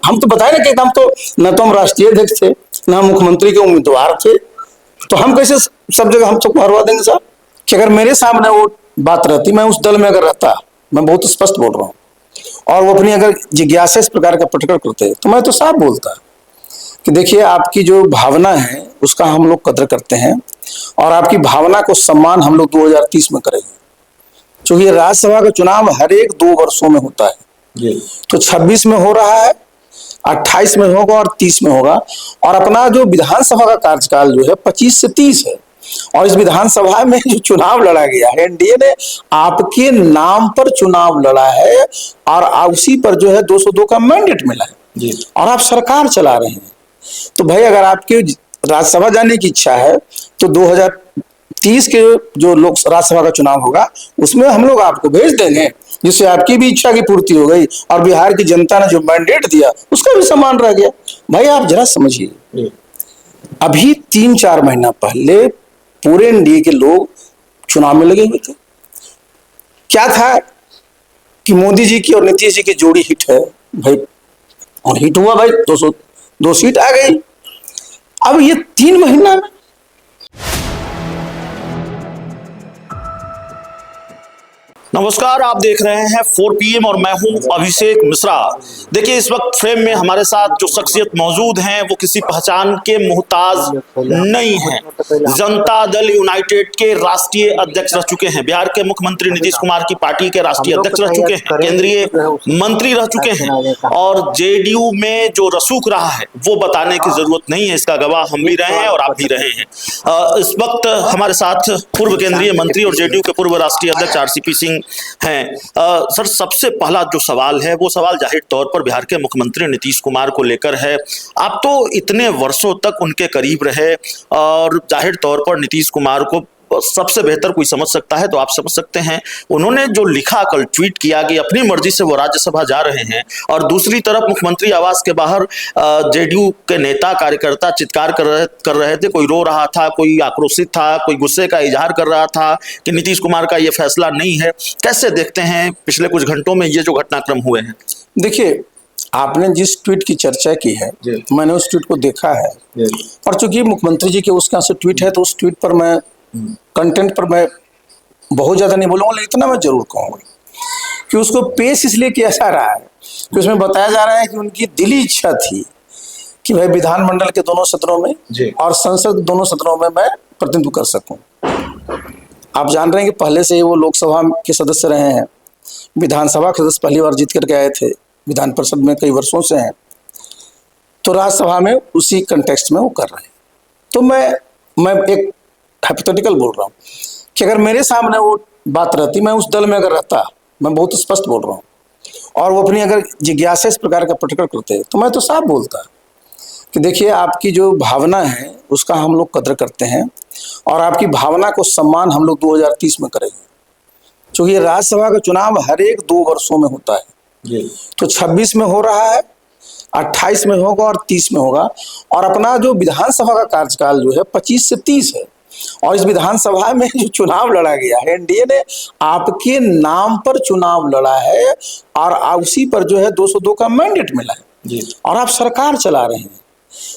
हम तो बताए ना कि हम तो न तो हम राष्ट्रीय अध्यक्ष थे, न हम मुख्यमंत्री के उम्मीदवार थे, तो हम कैसे सब जगह हम सबको हरवा देंगे साहब? कि अगर मेरे सामने वो बात रहती, मैं उस दल में अगर रहता, मैं बहुत स्पष्ट बोल रहा हूँ, और वो अपनी अगर जिज्ञासा इस प्रकार का प्रकट करते, तो मैं तो साफ बोलता कि देखिए, आपकी जो भावना है उसका हम लोग कदर करते हैं, और आपकी भावना को सम्मान हम लोग 2030 में करेंगे, क्योंकि राज्यसभा का चुनाव हर एक 2 वर्षों में होता है। तो 26 में हो रहा है, 28 में होगा और 30 में होगा, और अपना जो विधानसभा का कार्यकाल जो है 25 से 30 है, और इस विधानसभा में जो चुनाव लड़ा गया है, एनडीए ने आपके नाम पर चुनाव लड़ा है, और उसी पर जो है 202 का मैंडेट मिला है, और आप सरकार चला रहे हैं। तो भाई, अगर आपके राज्यसभा जाने की इच्छा है, तो 2030 के जो लोक राज्यसभा का चुनाव होगा, उसमें हम लोग आपको भेज देंगे, जिससे आपकी भी इच्छा की पूर्ति हो गई, और बिहार की जनता ने जो मैंडेट दिया उसका भी सम्मान रह गया। भाई, आप जरा समझिए, अभी 3-4 महीना पहले पूरे एनडीए के लोग चुनाव में लगे हुए थे। क्या था कि मोदी जी की और नीतीश जी की जोड़ी हिट है भाई, और हिट हुआ भाई, 202 सीट आ गई। अब ये 3 महीना में नमस्कार, आप देख रहे हैं 4 PM और मैं हूं अभिषेक मिश्रा। देखिए, इस वक्त फ्रेम में हमारे साथ जो शख्सियत मौजूद हैं वो किसी पहचान के मुहताज नहीं हैं। जनता दल यूनाइटेड के राष्ट्रीय अध्यक्ष रह चुके हैं, बिहार के मुख्यमंत्री नीतीश कुमार की पार्टी के राष्ट्रीय अध्यक्ष रह चुके हैं, केंद्रीय मंत्री रह चुके हैं, और जेडीयू में जो रसूख रहा है वो बताने की जरूरत नहीं है, इसका गवाह हम भी रहे हैं और आप भी रहे हैं। इस वक्त हमारे साथ पूर्व केंद्रीय मंत्री और जेडीयू के पूर्व राष्ट्रीय अध्यक्ष आरसीपी सिंह हैं। सर, सबसे पहला जो सवाल है वो सवाल जाहिर तौर पर बिहार के मुख्यमंत्री नीतीश कुमार को लेकर है। आप तो इतने वर्षों तक उनके करीब रहे, और जाहिर तौर पर नीतीश कुमार को सबसे बेहतर कोई समझ सकता है, तो आप समझ सकते हैं उन्होंने जो लिखा, कल ट्वीट किया कि अपनी मर्जी से वो राज्यसभा जा रहे हैं, और दूसरी तरफ मुख्यमंत्री आवास के बाहर जेडीयू के नेता कार्यकर्ता चित्कार कर रहे थे, कोई रो रहा था, कोई आक्रोशित था, कोई गुस्से का इजहार कर रहा था कि नीतीश कुमार का ये फैसला नहीं है। कैसे देखते हैं पिछले कुछ घंटों में ये जो घटनाक्रम हुए हैं? देखिए, आपने जिस ट्वीट की चर्चा की है, मैंने उस ट्वीट को देखा है, और चूंकि मुख्यमंत्री जी के उसके यहाँ से ट्वीट है, तो उस ट्वीट पर मैं कंटेंट पर मैं बहुत ज्यादा नहीं बोलूंगा, लेकिन इतना मैं जरूर कहूंगा कि उसको पेश इसलिए किया जा रहा है कि उसमें बताया जा रहा है कि उनकी दिली इच्छा थी कि भाई विधानमंडल के दोनों सदनों में और संसद के दोनों सदनों में मैं प्रतिनिधित्व कर सकूं। आप जान रहे हैं कि पहले से ही वो लोकसभा के सदस्य रहे हैं, विधानसभा के सदस्य पहली बार जीत करके आए थे, विधान परिषद में कई वर्षों से हैं, तो राज्यसभा में उसी कंटेक्स्ट में वो कर रहे हैं। तो मैं एक हाइपोथेटिकल बोल रहा हूँ कि अगर मेरे सामने वो बात रहती, मैं उस दल में अगर रहता, मैं बहुत स्पष्ट बोल रहा हूँ, और वो अपनी अगर जिज्ञासा इस प्रकार का प्रकट करते, तो मैं तो साफ बोलता कि देखिए, आपकी जो भावना है उसका हम लोग कदर करते हैं, और आपकी भावना को सम्मान हम लोग 2030 में करेंगे, क्योंकि राज्यसभा का चुनाव हर एक 2 वर्षों में होता है। तो 26 में हो रहा है, 28 में होगा और 30 में होगा, और अपना जो विधानसभा का कार्यकाल जो है 25 से 30 है, और इस विधानसभा में जो चुनाव लड़ा गया है, एनडीए ने आपके नाम पर चुनाव लड़ा है, और उसी पर जो है 202 का मैंडेट मिला है, और आप सरकार चला रहे हैं।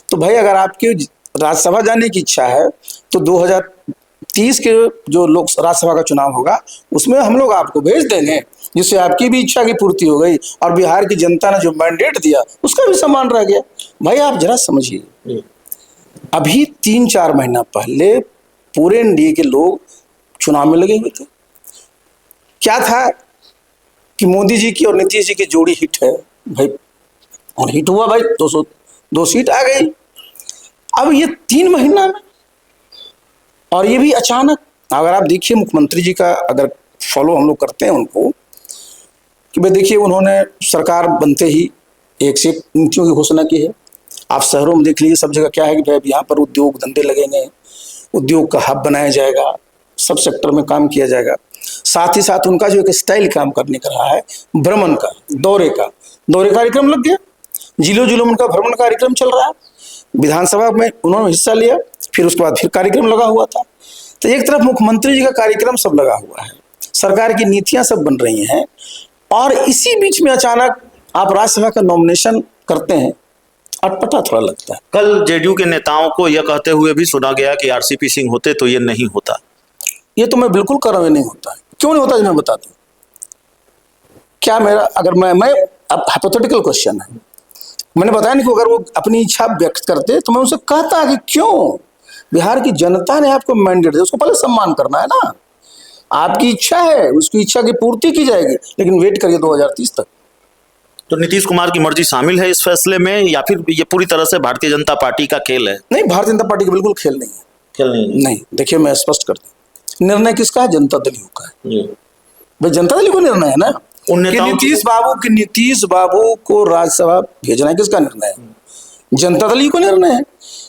तो भाई, अगर आपके राज्यसभा जाने की इच्छा है, तो 2030 के जो लोक राज्यसभा का चुनाव होगा, उसमें हम लोग आपको भेज देंगे, जिससे आपकी भी इच्छा की पूर्ति हो गई, और बिहार की जनता ने जो मैंडेट दिया उसका भी सम्मान रह गया। भाई, आप जरा समझिए, अभी 3-4 महीना पहले पूरे एनडीए के लोग चुनाव में लगे हुए थे। क्या था कि मोदी जी की और नीतीश जी की जोड़ी हिट है भाई, और हिट हुआ भाई, 202 सीट आ गई। अब ये 3 महीना में, और ये भी अचानक, अगर आप देखिए मुख्यमंत्री जी का अगर फॉलो हम लोग करते हैं उनको, कि भाई देखिए, उन्होंने सरकार बनते ही एक से एक नीतियों की घोषणा की है। आप शहरों में देख लीजिए, सब जगह क्या है कि भाई यहाँ पर उद्योग धंधे लगेंगे, उद्योग का हब बनाया जाएगा, सब सेक्टर में काम किया जाएगा। साथ ही साथ उनका जो एक स्टाइल काम करने का रहा है, भ्रमण का, दौरे कार्यक्रम लग गया, जिलों में उनका भ्रमण कार्यक्रम चल रहा है। विधानसभा में उन्होंने हिस्सा लिया, फिर उसके बाद फिर कार्यक्रम लगा हुआ था। तो एक तरफ मुख्यमंत्री जी का कार्यक्रम सब लगा हुआ है, सरकार की नीतियां सब बन रही हैं, और इसी बीच में अचानक आप राज्यसभा का नॉमिनेशन करते हैं, अटपटा थोड़ा लगता है। कल जेडीयू के नेताओं को यह कहते हुए भी सुना गया कि आरसीपी सिंह होते तो ये नहीं होता। ये तो मैं बिल्कुल कर रहा हूँ, नहीं होता है। क्यों नहीं होता मैं बताता हूँ। क्या मेरा अगर मैं अब हाइपोथेटिकल क्वेश्चन है, मैंने बताया नहीं कि अगर वो अपनी इच्छा व्यक्त करते तो मैं उनसे कहता कि क्यों, बिहार की जनता ने आपको मैंडेट दिया, उसको पहले सम्मान करना है ना। आपकी इच्छा है, उसकी इच्छा की पूर्ति की जाएगी, लेकिन वेट करिए 2030 तक। तो नीतीश कुमार की मर्जी शामिल है इस फैसले में या फिर ये पूरी तरह से भारतीय जनता पार्टी का खेल है? नहीं, भारतीय जनता पार्टी का बिल्कुल खेल नहीं है। खेल नहीं। देखिए मैं स्पष्ट कर दूं, निर्णय किसका है? जनता दल यू का है भाई, जनता दल को निर्णय है ना कि नीतीश बाबू को राज्यसभा भेजना है। किसका निर्णय है? जनता दल को निर्णय है।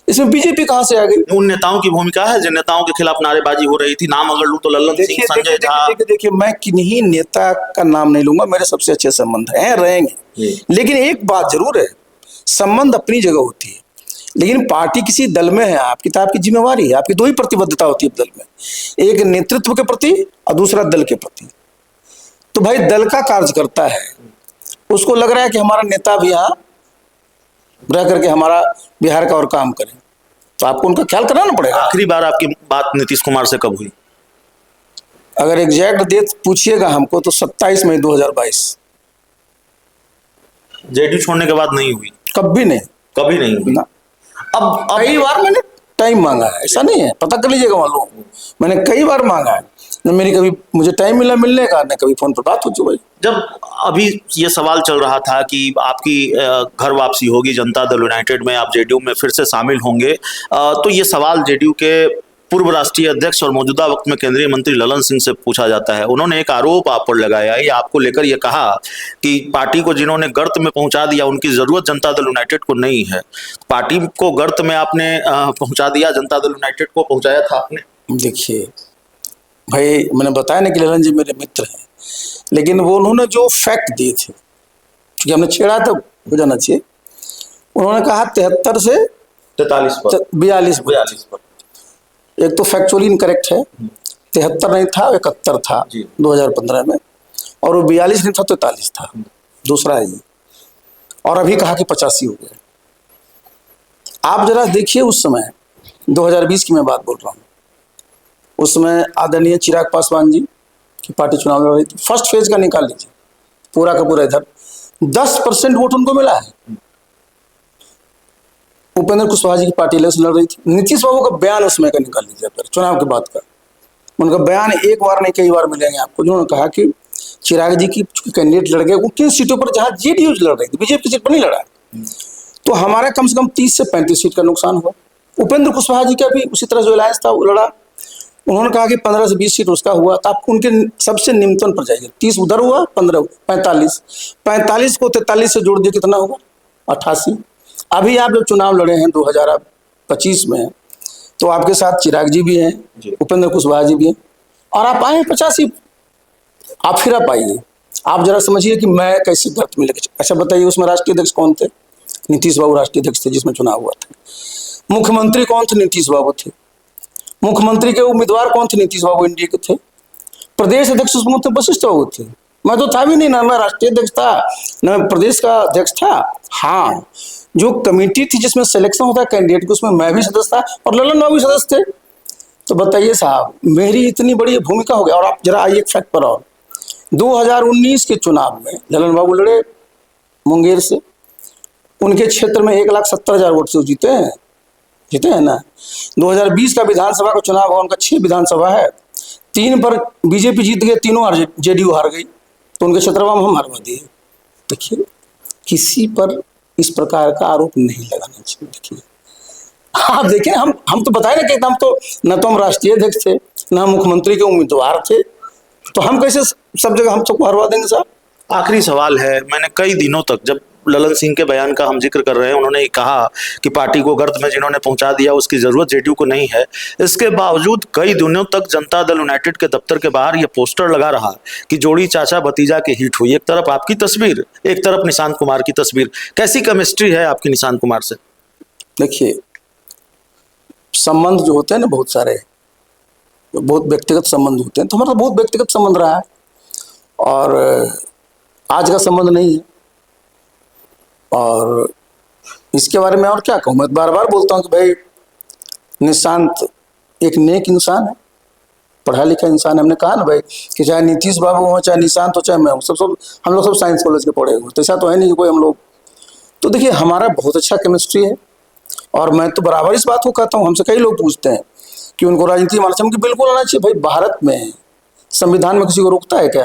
इसमें बीजेपी कहां से आ गई? उन नेताओं की भूमिका है जिन नेताओं के खिलाफ नारेबाजी हो रही थी। नाम अगर लूं तो लल्लन सिंह, संजय झा। देखिए मैं किन्हीं नेता का नाम नहीं लूंगा, मेरे सबसे अच्छे संबंध हैं, रहेंगे। लेकिन एक बात जरूर है, संबंध अपनी जगह होती है, लेकिन पार्टी किसी दल में है आपकी, तो आपकी जिम्मेवारी है, आपकी दो ही प्रतिबद्धता होती है दल में, एक नेतृत्व के प्रति और दूसरा दल के प्रति। तो भाई दल का कार्य करता है, उसको लग रहा है कि हमारा नेता भी यहाँ रह करके हमारा बिहार का और काम करे, तो आपको उनका ख्याल करना पड़ेगा। आखिरी बार आपकी बात नीतीश कुमार से कब हुई? अगर एग्जैक्ट डेट पूछिएगा हमको तो 27 मई 2022। जेडीयू छोड़ने के बाद नहीं हुई? कभी नहीं, कभी नहीं हुई ना। अब कई बार मैंने टाइम मांगा है, ऐसा नहीं है, पता कर लीजिएगा मालूम, मैंने कई बार मांगा है, न मेरी कभी मुझे टाइम मिला मिलने का, न कभी फोन पर बात हो चुकी। जब अभी ये सवाल चल रहा था कि आपकी घर वापसी होगी, जनता दल यूनाइटेड में आप जेडीयू में फिर से शामिल होंगे, तो ये सवाल जेडीयू के पूर्व राष्ट्रीय अध्यक्ष और मौजूदा वक्त में केंद्रीय मंत्री ललन सिंह से पूछा जाता है। उन्होंने एक आरोप आप पर लगाया, ये आपको लेकर ये कहा कि पार्टी को जिन्होंने गर्त में पहुंचा दिया उनकी जरूरत जनता दल यूनाइटेड को नहीं है। पार्टी को गर्त में आपने पहुंचा दिया, जनता दल यूनाइटेड को पहुंचाया था आपने। देखिए भाई, मैंने बताया ना कि ललन जी मेरे मित्र हैं, लेकिन वो उन्होंने जो फैक्ट दिए थे, क्योंकि हमने छेड़ा तो हो जाना चाहिए, उन्होंने कहा 73 से 43 पर 42 पर। एक तो फैक्चुअली इनकरेक्ट है, 73 नहीं था, 71 था 2015 में, और वो 42 नहीं था, 43 था, दूसरा है ये। और अभी कहा कि 85 हो गया। आप जरा देखिए उस समय 2020 की मैं बात बोल रहा हूँ, उसमें आदरणीय चिराग पासवान जी की पार्टी चुनाव लड़ रही थी, फर्स्ट फेज का निकाल लीजिए, पूरा का पूरा इधर 10% वोट उनको मिला है। उपेंद्र कुशवाहा जी की पार्टी इलेक्शन लड़ रही थी, नीतीश बाबू का बयान उसमें का निकाल लीजिए फिर चुनाव के बाद का, उनका बयान एक बार नहीं कई बार मिलेंगे आपको, जिन्होंने कहा कि चिराग जी की कैंडिडेट लड़ गए किन सीटों पर जहां जेडीयू लड़ रही थी, बीजेपी की सीट पर नहीं लड़ा, तो हमारा कम से कम 30 से 35 सीट का नुकसान हुआ। उपेंद्र कुशवाहा जी का भी उसी तरह जो अलायंस था वो लड़ा, उन्होंने कहा कि 15 से 20 सीट उसका हुआ, तो आप उनके सबसे निम्नतम पर जाइए, 30 उधर हुआ, 15 45 को 43 से जोड़ दिए कितना होगा? 88। अभी आप जब चुनाव लड़े हैं 2025 में, तो आपके साथ चिराग जी भी हैं, उपेंद्र कुशवाहा जी भी हैं, और आप आए हैं 85। आप फिर आप आइए, आप जरा समझिए कि मैं कैसे गर्त में लेके। अच्छा बताइए, उसमें राष्ट्रीय अध्यक्ष कौन थे? नीतीश बाबू राष्ट्रीय अध्यक्ष थे जिसमें चुनाव हुआ था। मुख्यमंत्री कौन थे? नीतीश बाबू थे। मुख्यमंत्री के उम्मीदवार कौन थे? नीतीश बाबू एनडीए के थे। प्रदेश अध्यक्ष उसमें थे वशिष्ठ बाबू थे। मैं तो था भी नहीं ना, मैं राष्ट्रीय अध्यक्ष था ना मैं प्रदेश का अध्यक्ष था। हाँ, जो कमेटी थी जिसमें सिलेक्शन होता है कैंडिडेट को, उसमें मैं भी सदस्य था और ललन बाबू भी सदस्य थे। तो बताइए साहब, मेरी इतनी बड़ी भूमिका हो गई। और आप जरा आइए एक फैक्ट पर, और 2019 के चुनाव में ललन बाबू लड़े मुंगेर से, उनके क्षेत्र में 1,70,000 वोट से जीते हैं ना। 2020 का विधानसभा का चुनाव हुआ, उनका 6 विधानसभा है, 3 पर बीजेपी जीत गए, तीनों जेडीयू हार गई, तो उनके क्षेत्र में हम हारवा दिए। देखिए, किसी पर इस प्रकार का आरोप नहीं लगाना चाहिए। देखिए, आप देखिए, हम तो बताए ना कि हम तो न तो हम राष्ट्रीय अध्यक्ष थे, न हम मुख्यमंत्री के उम्मीदवार थे, तो हम कैसे सब जगह हम सबको हरवा देंगे साहब? आखिरी सवाल है, मैंने कई दिनों तक, जब ललन सिंह के बयान का हम जिक्र कर रहे हैं, उन्होंने कहा कि पार्टी को गर्त में जिन्होंने पहुंचा दिया उसकी जरूरत जेडीयू को नहीं है। इसके बावजूद कई दिनों तक जनता दल यूनाइटेड के दफ्तर के बाहर यह पोस्टर लगा रहा कि जोड़ी चाचा भतीजा की हिट हुई। एक तरफ आपकी तस्वीर, एक तरफ निशांत कुमार की तस्वीर। कैसी केमिस्ट्री है आपकी निशांत कुमार से? देखिए, संबंध जो होते हैं ना, बहुत सारे बहुत व्यक्तिगत संबंध होते हैं, तो हमारा बहुत व्यक्तिगत संबंध रहा है और आज का संबंध नहीं है। और इसके बारे में और क्या कहूँ, मैं बार बार बोलता हूँ कि भाई निशांत एक नेक इंसान है, पढ़ा लिखा इंसान है। हमने कहा ना भाई कि चाहे नीतीश बाबू हो, चाहे निशांत हो, चाहे मैं हूँ, सब हम लोग सब साइंस कॉलेज के पढ़े हुए, तो ऐसा तो है नहीं कि कोई हम लोग। तो देखिए हमारा बहुत अच्छा केमिस्ट्री है, और मैं तो बराबर इस बात को कहता हूँ। हमसे कई लोग पूछते हैं कि उनको राजनीति में आना चाहिए, बिल्कुल आना चाहिए। भाई भारत में संविधान में किसी को रोकता है क्या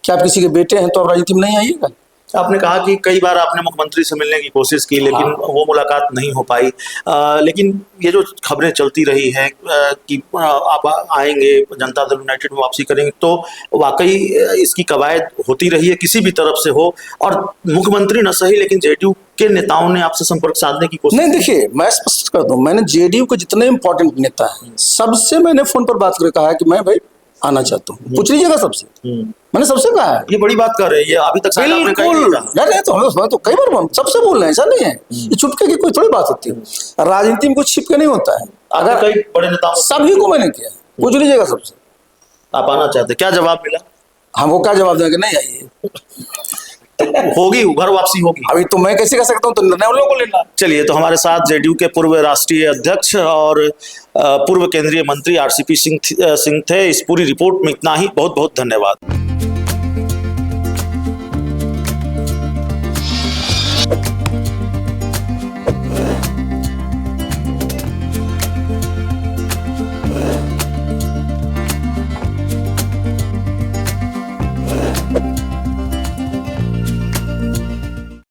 कि आप किसी के बेटे हैं तो आप राजनीति में नहीं आइएगा? आपने कहा कि कई बार आपने मुख्यमंत्री से मिलने की कोशिश की, लेकिन वो मुलाकात नहीं हो पाई। लेकिन ये जो खबरें चलती रही हैं कि आप आएंगे, जनता दल यूनाइटेड में वापसी करेंगे, तो वाकई इसकी कवायद होती रही है किसी भी तरफ से हो, और मुख्यमंत्री न सही लेकिन जेडीयू के नेताओं ने आपसे संपर्क साधने की कोशिश नहीं। देखिए मैं स्पष्ट कर दूं, मैंने जेडीयू के जितने इंपॉर्टेंट नेता हैं सबसे मैंने फोन पर बात करके कहा है कि मैं भाई आना चाहता हूँ। पूछ लीजिएगा सबसे, मैंने सबसे कहा है। ये बड़ी बात कर रहे हैं, ये अभी तक शायद आपने कही नहीं कहा। नहीं तो हम तो कई बार सबसे बोल रहे हैं, ऐसा नहीं है। ये चुपके की कोई थोड़ी बात होती है, राजनीति में कुछ छिपके नहीं होता है। अगर कई बड़े नेताओं सभी को मैंने किया, पूछ लीजिएगा सबसे। आप आना चाहते, क्या जवाब मिला? हमको क्या जवाब देंगे? नहीं आइए। होगी, घर वापसी होगी। अभी तो मैं कैसे कह सकता हूँ, तो निर्णय उन लोगों को लेना। चलिए, तो हमारे साथ जेडीयू के पूर्व राष्ट्रीय अध्यक्ष और पूर्व केंद्रीय मंत्री आरसीपी सिंह थे। इस पूरी रिपोर्ट में इतना ही। बहुत बहुत धन्यवाद।